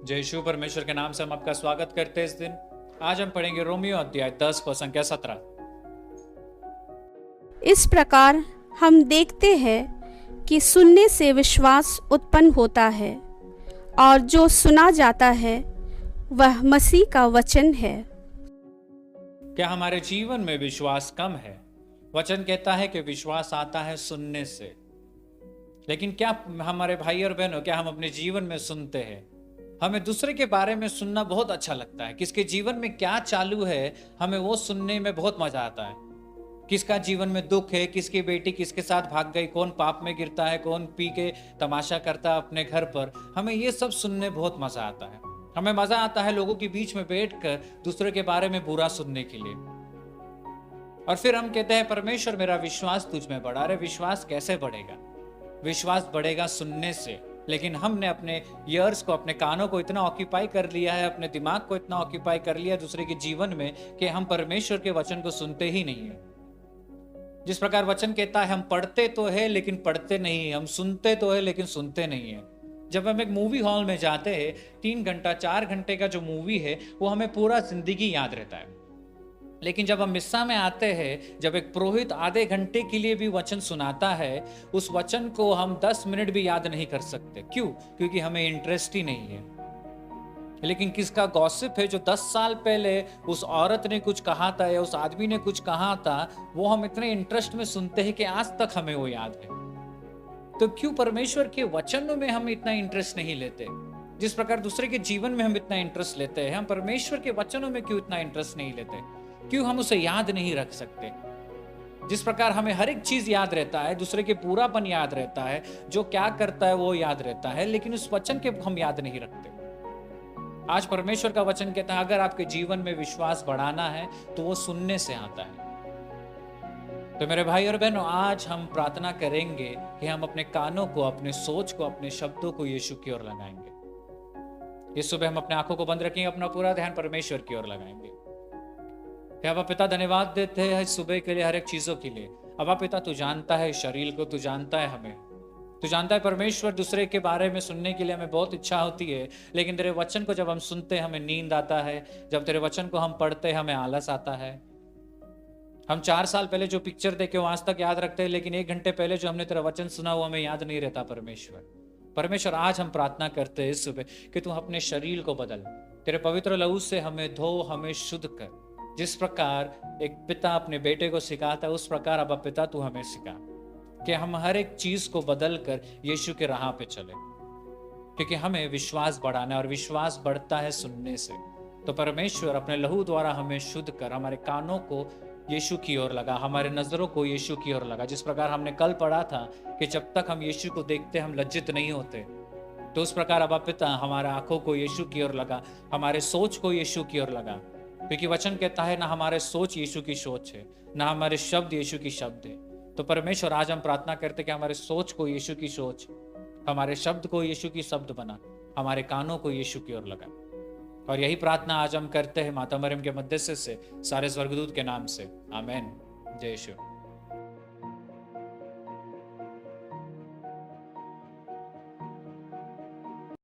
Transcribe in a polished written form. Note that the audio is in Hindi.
जय यीशु परमेश्वर के नाम से हम आपका स्वागत करते हैं इस दिन। आज हम पढ़ेंगे रोमियो अध्याय 10 व संख्या 17। इस प्रकार हम देखते हैं कि सुनने से विश्वास उत्पन्न होता है और जो सुना जाता है वह मसीह का वचन है। क्या हमारे जीवन में विश्वास कम है? वचन कहता है कि विश्वास आता है सुनने से। लेकिन क्या हमारे भाई और बहनों, क्या हम अपने जीवन में सुनते हैं? हमें दूसरे के बारे में सुनना बहुत अच्छा लगता है। किसके जीवन में क्या चालू है, हमें वो सुनने में बहुत मजा आता है। किसका जीवन में दुख है, किसकी बेटी किसके साथ भाग गई, कौन पाप में गिरता है, कौन पी के तमाशा करता है अपने घर पर, हमें ये सब सुनने बहुत मजा आता है। हमें मजा आता है लोगों के बीच में बैठकर दूसरे के बारे में बुरा सुनने के लिए। और फिर हम कहते हैं परमेश्वर मेरा विश्वास तुझ में बढ़ा। अरे विश्वास कैसे बढ़ेगा? विश्वास बढ़ेगा सुनने से। लेकिन हमने अपने ईयर्स को, अपने कानों को इतना ऑक्यूपाई कर लिया है, अपने दिमाग को इतना ऑक्यूपाई कर लिया दूसरे के जीवन में कि हम परमेश्वर के वचन को सुनते ही नहीं है। जिस प्रकार वचन कहता है हम पढ़ते तो है लेकिन पढ़ते नहीं है, हम सुनते तो है लेकिन सुनते नहीं है। जब हम एक मूवी हॉल में जाते हैं, 3 घंटा 4 घंटे का जो मूवी है वो हमें पूरा जिंदगी याद रहता है। लेकिन जब हम मिस्सा में आते हैं, जब एक पुरोहित आधे घंटे के लिए भी वचन सुनाता है, उस वचन को हम 10 मिनट भी याद नहीं कर सकते। क्यों? क्योंकि हमें इंटरेस्ट ही नहीं है। लेकिन किसका गॉसिप है जो 10 साल पहले उस औरत ने कुछ कहा था या उस आदमी ने कुछ कहा था, वो हम इतने इंटरेस्ट में सुनते हैं कि आज तक हमें वो याद है। तो क्यों परमेश्वर के वचनों में हम इतना इंटरेस्ट नहीं लेते? जिस प्रकार दूसरे के जीवन में हम इतना इंटरेस्ट लेते हैं, हम परमेश्वर के वचनों में क्यों इतना इंटरेस्ट नहीं लेते? क्यों हम उसे याद नहीं रख सकते? जिस प्रकार हमें हर एक चीज याद रहता है, दूसरे के पूरापन याद रहता है, जो क्या करता है वो याद रहता है, लेकिन उस वचन के हम याद नहीं रखते। आज परमेश्वर का वचन कहता है अगर आपके जीवन में विश्वास बढ़ाना है तो वो सुनने से आता है। तो मेरे भाई और बहनों, आज हम प्रार्थना करेंगे कि हम अपने कानों को, अपने सोच को, अपने शब्दों को यीशु की ओर लगाएंगे। इस सुबह हम अपने आंखों को बंद रखेंगे, अपना पूरा ध्यान परमेश्वर की ओर लगाएंगे। अब पिता धन्यवाद देते हैं इस सुबह के लिए, हर एक चीजों के लिए। अब पिता तू जानता है शरीर को, तू जानता है हमें, तू जानता है परमेश्वर दूसरे के बारे में सुनने के लिए हमें बहुत इच्छा होती है, लेकिन तेरे वचन को जब हम सुनते हैं हमें नींद आता है, जब तेरे वचन को हम पढ़ते हैं हमें आलस आता है। हम 4 साल पहले जो पिक्चर देखे वो आज तक याद रखते हैं, लेकिन 1 घंटे पहले जो हमने तेरा वचन सुना वो हमें याद नहीं रहता। परमेश्वर आज हम प्रार्थना करते हैं इस सुबह कि तू अपने शरीर को बदल, तेरे पवित्र लहू से हमें धो, हमें शुद्ध कर। जिस प्रकार एक पिता अपने बेटे को सिखाता है, उस प्रकार अब पिता तू हमें सिखा कि हम हर एक चीज को बदल कर यीशु के राह पे चले, क्योंकि हमें विश्वास बढ़ाना है और विश्वास बढ़ता है सुनने से। तो परमेश्वर अपने लहू द्वारा हमें शुद्ध कर, हमारे कानों को यीशु की ओर लगा, हमारे नजरों को यीशु की ओर लगा। जिस प्रकार हमने कल पढ़ा था कि जब तक हम यीशु को देखते हम लज्जित नहीं होते, तो उस प्रकार अब पिता हमारे आंखों को यीशु की ओर लगा, हमारे सोच को यीशु की ओर लगा। क्योंकि वचन कहता है ना हमारे सोच यीशु की सोच है, ना हमारे शब्द यीशु की शब्द है। तो परमेश्वर आज हम प्रार्थना करते कि हमारे सोच को यीशु की सोच, हमारे शब्द को यीशु की शब्द बना, हमारे कानों को यीशु की ओर लगा। और यही प्रार्थना आज हम करते हैं माता मरियम के मध्यस्थता से, सारे स्वर्गदूत के नाम से। आमीन। जय यीशु।